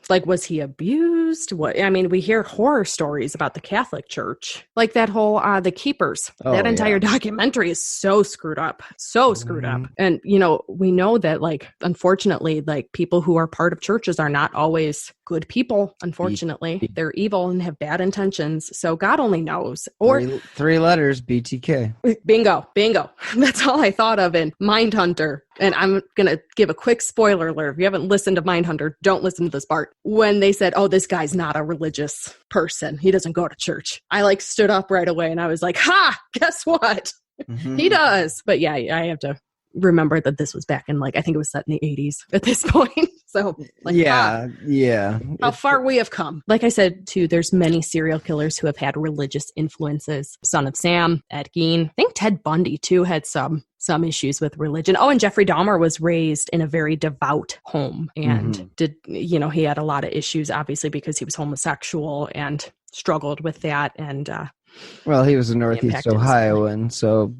Like, was he abused? What? I mean, we hear horror stories about the Catholic Church, like that whole, The Keepers. That entire documentary is so screwed up, up. And, we know that, like, unfortunately, like, people who are part of churches are not always good people. Unfortunately, they're evil and have bad intentions. So God only knows. Or three letters, BTK. Bingo. That's all I thought of in Mindhunter. And I'm going to give a quick spoiler alert. If you haven't listened to Mindhunter, don't listen to this part. When they said, oh, this guy's not a religious person. He doesn't go to church. I like stood up right away and I was like, guess what? He does. But yeah, I have to remember that this was back in like, I think it was set in the 80s at this point. So like, how far we have come. Like I said, too, there's many serial killers who have had religious influences. Son of Sam, Ed Gein. I think Ted Bundy, too, had some issues with religion. Oh, and Jeffrey Dahmer was raised in a very devout home and he had a lot of issues, obviously, because he was homosexual and struggled with that. And, well, he was a Northeast Ohioan, so,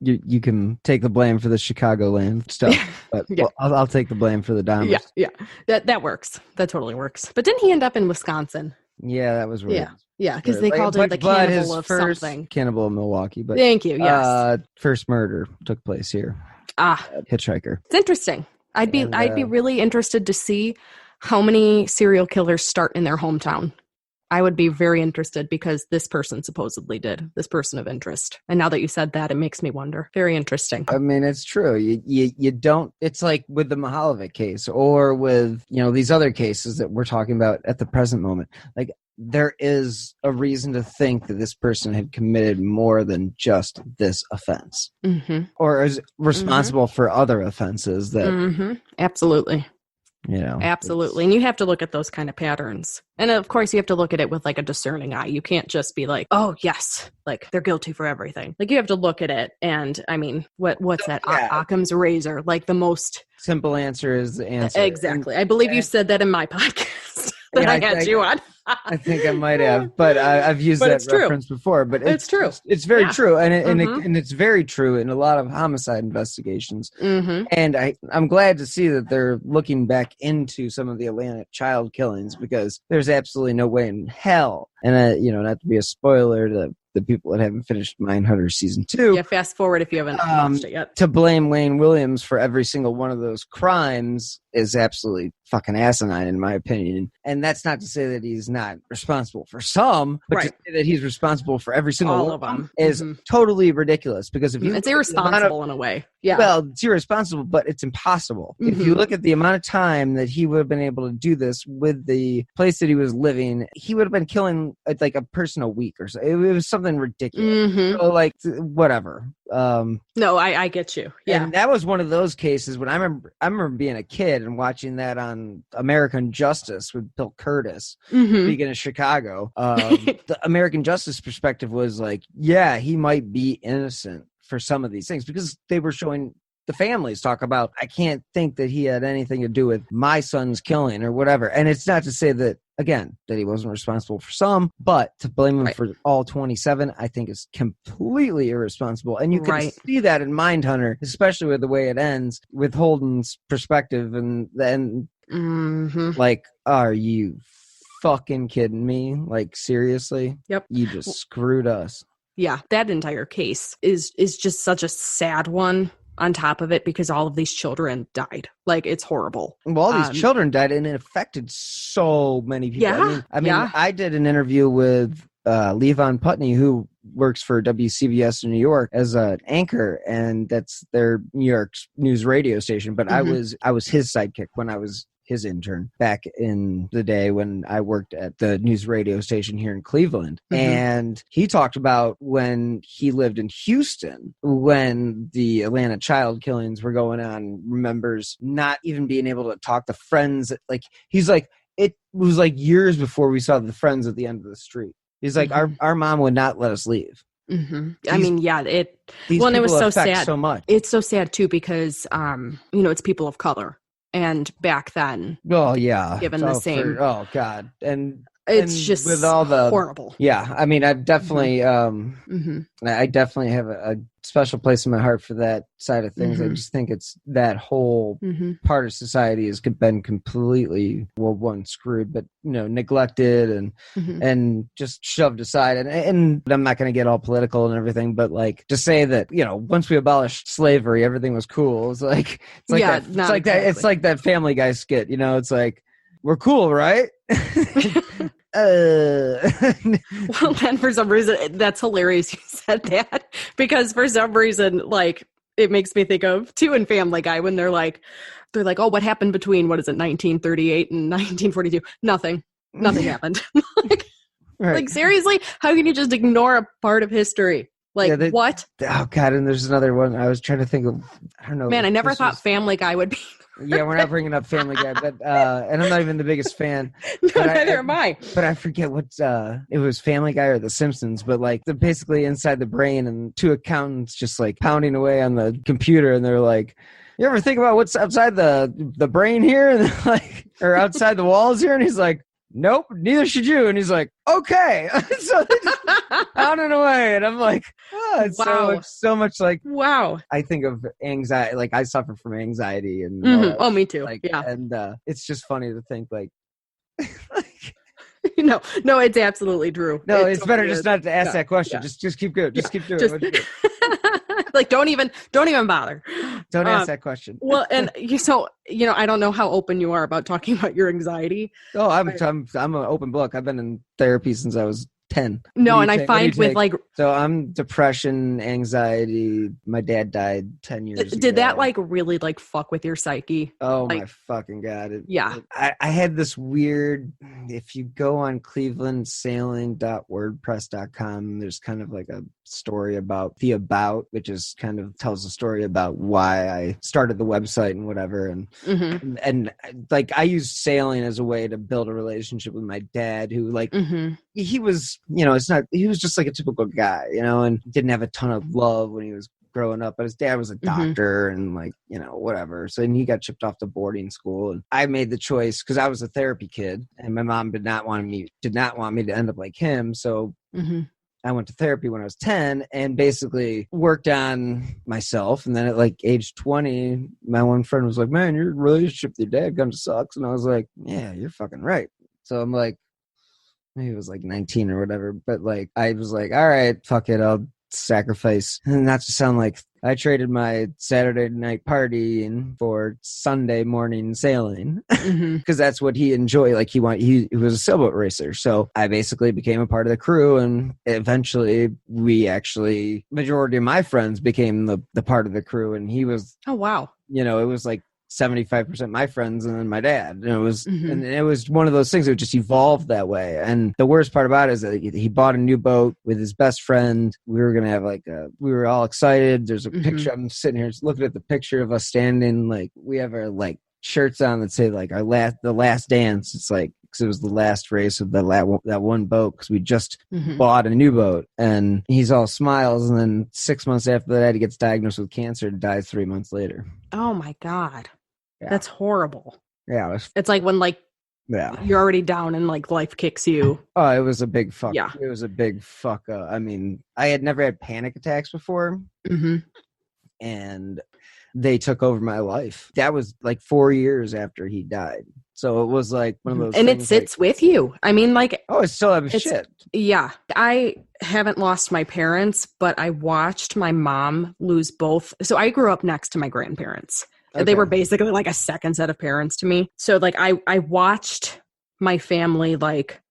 you can take the blame for the Chicagoland stuff, but I'll take the blame for the Dahmers. Yeah. That works. That totally works. But didn't he end up in Wisconsin? Yeah, that was weird. Yeah, because they called him the cannibal of something. Cannibal in Milwaukee. But thank you, yes. First murder took place here. Hitchhiker. It's interesting. I'd be really interested to see how many serial killers start in their hometown. I would be very interested because this person supposedly did, this person of interest. And now that you said that, it makes me wonder. Very interesting. I mean, it's true. You don't, it's like with the Mihalovic case or with, these other cases that we're talking about at the present moment. Like, there is a reason to think that this person had committed more than just this offense or is responsible for other offenses that. Absolutely. Absolutely. And you have to look at those kind of patterns. And of course, you have to look at it with like a discerning eye. You can't just be like, oh, yes, like they're guilty for everything. Like you have to look at it. And I mean, what's that? Occam's razor. Like the most simple answer is the answer. Exactly. I believe you said that in my podcast that I had you on. I think I might have, but I've used that reference before. But it's true. It's very true, and it's very true in a lot of homicide investigations. And I'm glad to see that they're looking back into some of the Atlanta child killings because there's absolutely no way in hell, and not to be a spoiler to the people that haven't finished Mindhunter season 2. Yeah, fast forward if you haven't watched it yet. To blame Wayne Williams for every single one of those crimes is absolutely fucking asinine in my opinion. And that's not to say that he's not responsible for some, but to say that he's responsible for every single all one of them is totally ridiculous because if you it's irresponsible in a way. Yeah. Well, it's irresponsible, but it's impossible. If you look at the amount of time that he would have been able to do this with the place that he was living, he would have been killing like a person a week or so. It was something something ridiculous. So like whatever. No, I get you. Yeah. And that was one of those cases when I remember being a kid and watching that on American Justice with Bill Curtis, speaking of Chicago. The American Justice perspective was like, yeah, he might be innocent for some of these things, because they were showing the families talk about, I can't think that he had anything to do with my son's killing or whatever. And it's not to say that, again, that he wasn't responsible for some, but to blame him for all 27, I think is completely irresponsible. And you can see that in Mindhunter, especially with the way it ends, with Holden's perspective. And then, like, are you fucking kidding me? Like, seriously? Yep. You just screwed us. Yeah, that entire case is just such a sad one on top of it, because all of these children died. Like, it's horrible. Well, all these children died, and it affected so many people. Yeah, I mean, I did an interview with Levon Putney, who works for WCBS in New York as an anchor, and that's their New York news radio station. But I was his sidekick when I was his intern back in the day when I worked at the news radio station here in Cleveland. And he talked about when he lived in Houston, when the Atlanta child killings were going on, remembers not even being able to talk to friends. Like, he's like, it was like years before we saw the friends at the end of the street. He's like, our mom would not let us leave. I mean, yeah, it was so sad. So much. It's so sad too, because, it's people of color. And back then, given the same, God, and it's just with all the horrible. Yeah, I mean, I've definitely, I definitely have a special place in my heart for that side of things. I just think it's that whole part of society has been completely, screwed, but neglected and just shoved aside. And I'm not going to get all political and everything, but like to say that once we abolished slavery, everything was cool. It's like that Family Guy skit. It's like, we're cool, right? Well, then for some reason, that's hilarious you said that, because for some reason, like, it makes me think of too in Family Guy when they're like, oh, what happened between 1938 and 1942? Nothing happened. Like, seriously, how can you just ignore a part of history? Like, what? Oh God! And there's another one. I was trying to think of. I don't know. Man, I never thought Family Guy would be. Yeah, we're not bringing up Family Guy, but and I'm not even the biggest fan. No, neither am I. But I forget what it was, Family Guy or The Simpsons. But like, they're basically inside the brain, and two accountants just like pounding away on the computer, and they're like, "You ever think about what's outside the brain here, and like, or outside the walls here?" And he's like, "Nope, neither should you." And he's like, "Okay." So they just pounding away, and I'm like, it's so much like, wow. I think of anxiety, like I suffer from anxiety, and oh, me too. Like, yeah, and it's just funny to think like, no, it's absolutely true. No, it's better just not to ask that question. Yeah. Just keep going. Just keep doing it. Like, don't even bother. Don't ask that question. Well, and I don't know how open you are about talking about your anxiety. Oh, I'm an open book. I've been in therapy since I was 10. No, and I find with like, so I'm depression, anxiety. My dad died 10 years ago. Did that like really like fuck with your psyche? Oh, like, my fucking God. I had this weird, if you go on clevelandsailing.wordpress.com, there's kind of like a story about the About, which is kind of tells a story about why I started the website and whatever. And like, I used sailing as a way to build a relationship with my dad, who like, he was, he was just like a typical guy, and didn't have a ton of love when he was growing up, but his dad was a doctor and like, whatever. So, and he got shipped off to boarding school, and I made the choice because I was a therapy kid and my mom did not want me to end up like him. So I went to therapy when I was 10 and basically worked on myself. And then at like age 20, my one friend was like, "Man, your relationship with your dad kind of sucks." And I was like, "Yeah, you're fucking right." So I'm like, maybe it was like 19 or whatever, but like, I was like, all right, fuck it, I'll sacrifice. And not to sound like I traded my Saturday night party for Sunday morning sailing because that's what he enjoyed. Like he was a sailboat racer. So I basically became a part of the crew, and eventually majority of my friends became the part of the crew, and he was, oh wow. It was like 75% my friends and then my dad. And it was and it was one of those things that just evolved that way. And the worst part about it is that he bought a new boat with his best friend. We were gonna have we were all excited. There's a picture. I'm sitting here looking at the picture of us standing, like we have our like shirts on that say like the last dance. It's like, because it was the last race of that one boat, because we just bought a new boat. And he's all smiles, and then 6 months after that he gets diagnosed with cancer and dies 3 months later. Oh my God. Yeah. That's horrible. Yeah, it's like when you're already down and like life kicks you. Oh, it was a big fuck. Yeah, it was a big fuck up. I mean, I had never had panic attacks before, and they took over my life. That was like 4 years after he died. So it was like one of those and things, it sits with you. I mean, like, oh, it's still having shit. Yeah. I haven't lost my parents, but I watched my mom lose both. So I grew up next to my grandparents. Okay. They were basically like a second set of parents to me. So like I watched my family like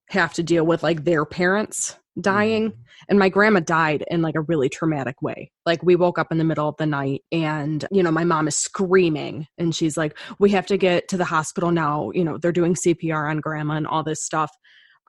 have to deal with like their parents dying. And my grandma died in like a really traumatic way. Like we woke up in the middle of the night and, my mom is screaming and she's like, we have to get to the hospital now. They're doing CPR on grandma and all this stuff.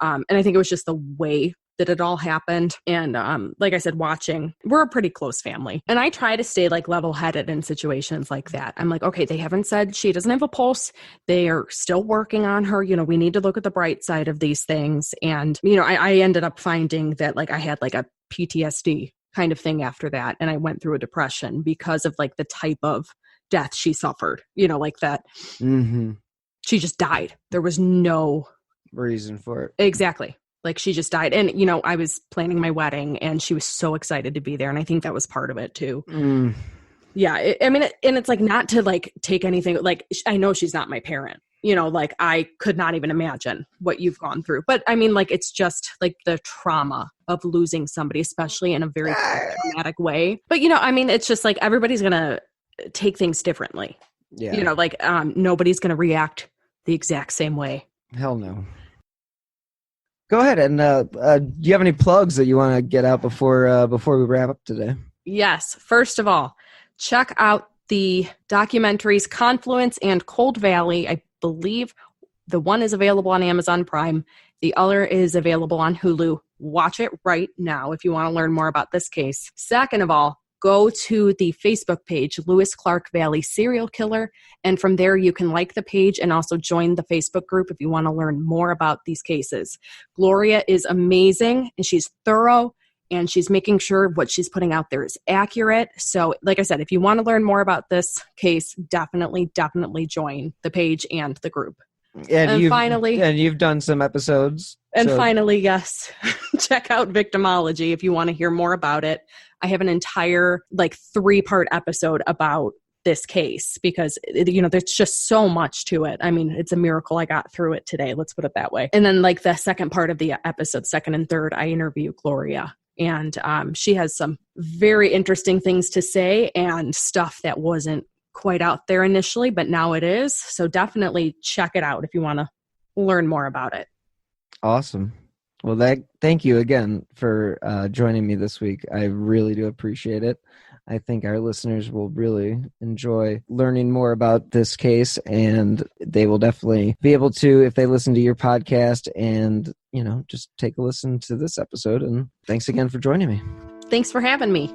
And I think it was just the way that it all happened. And like I said, we're a pretty close family. And I try to stay like level-headed in situations like that. I'm like, okay, they haven't said she doesn't have a pulse. They are still working on her. We need to look at the bright side of these things. And, I ended up finding that like I had like a PTSD kind of thing after that. And I went through a depression because of like the type of death she suffered, like that. She just died. There was no reason for it. Exactly. Like she just died. And, I was planning my wedding and she was so excited to be there. And I think that was part of it too. Yeah. And it's like not to like take anything, like I know she's not my parent, like I could not even imagine what you've gone through. But I mean, like, it's just like the trauma of losing somebody, especially in a very traumatic way. But, it's just like everybody's going to take things differently. Yeah. Like nobody's going to react the exact same way. Hell no. Go ahead. And do you have any plugs that you want to get out before we wrap up today? Yes. First of all, check out the documentaries Confluence and Cold Valley. I believe the one is available on Amazon Prime. The other is available on Hulu. Watch it right now if you want to learn more about this case. Second of all, go to the Facebook page, Lewis Clark Valley Serial Killer. And from there, you can like the page and also join the Facebook group if you want to learn more about these cases. Gloria is amazing and she's thorough and she's making sure what she's putting out there is accurate. So like I said, if you want to learn more about this case, definitely join the page and the group. And you've done some episodes. And finally, yes, check out Victimology if you want to hear more about it. I have an entire 3-part episode about this case because, there's just so much to it. I mean, it's a miracle I got through it today. Let's put it that way. And then the second part of the episode, second and third, I interview Gloria. And she has some very interesting things to say and stuff that wasn't quite out there initially, but now it is. So definitely check it out if you want to learn more about it. Awesome. Well, thank you again for joining me this week. I really do appreciate it. I think our listeners will really enjoy learning more about this case, and they will definitely be able to, if they listen to your podcast and, just take a listen to this episode. And thanks again for joining me. Thanks for having me.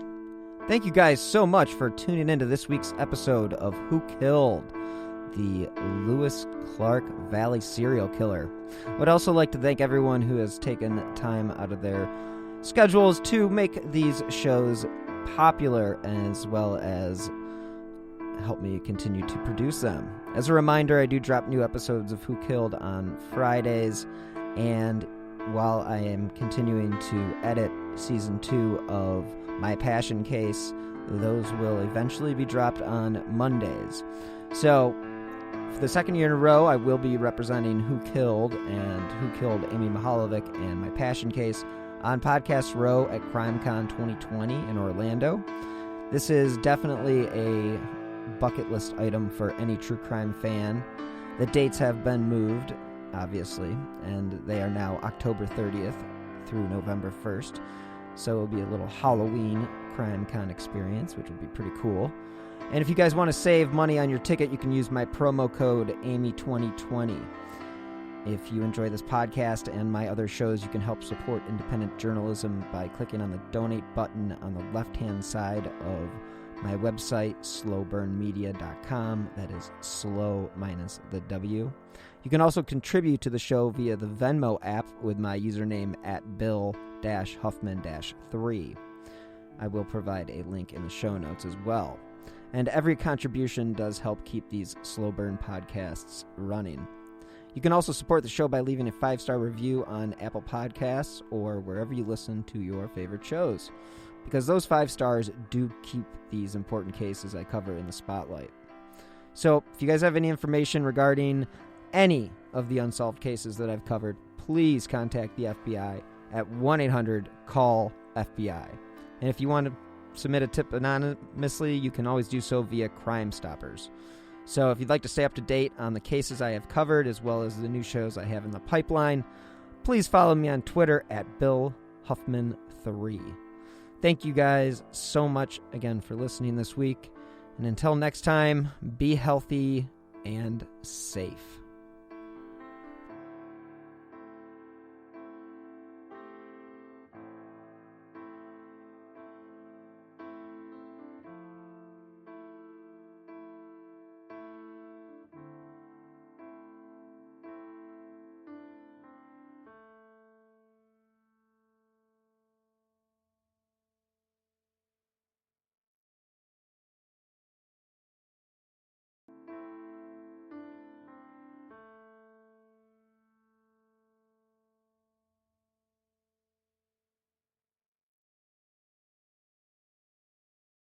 Thank you guys so much for tuning into this week's episode of Who Killed the Lewis Clark Valley Serial Killer. I would also like to thank everyone who has taken time out of their schedules to make these shows popular, as well as help me continue to produce them. As a reminder, I do drop new episodes of Who Killed on Fridays, and while I am continuing to edit season 2 of My Passion Case, those will eventually be dropped on Mondays. So, for the second year in a row, I will be representing Who Killed and Who Killed Amy Mahalovic and My Passion Case on Podcast Row at CrimeCon 2020 in Orlando. This is definitely a bucket list item for any true crime fan. The dates have been moved, obviously, and they are now October 30th through November 1st. So it'll be a little Halloween CrimeCon experience, which will be pretty cool. And if you guys want to save money on your ticket, you can use my promo code Amy2020. If you enjoy this podcast and my other shows, you can help support independent journalism by clicking on the donate button on the left-hand side of my website, slowburnmedia.com. That is slow minus the W. You can also contribute to the show via the Venmo app with my username at Bill-Huffman-3. I will provide a link in the show notes as well. And every contribution does help keep these Slow Burn podcasts running. You can also support the show by leaving a 5-star review on Apple Podcasts or wherever you listen to your favorite shows, because those 5 stars do keep these important cases I cover in the spotlight. So if you guys have any information regarding any of the unsolved cases that I've covered, please contact the FBI at 1-800-CALL-FBI. And if you want to submit a tip anonymously, you can always do so via Crime Stoppers. So if you'd like to stay up to date on the cases I have covered, as well as the new shows I have in the pipeline, please follow me on Twitter at BillHuffman3. Thank you guys so much again for listening this week. And until next time, be healthy and safe.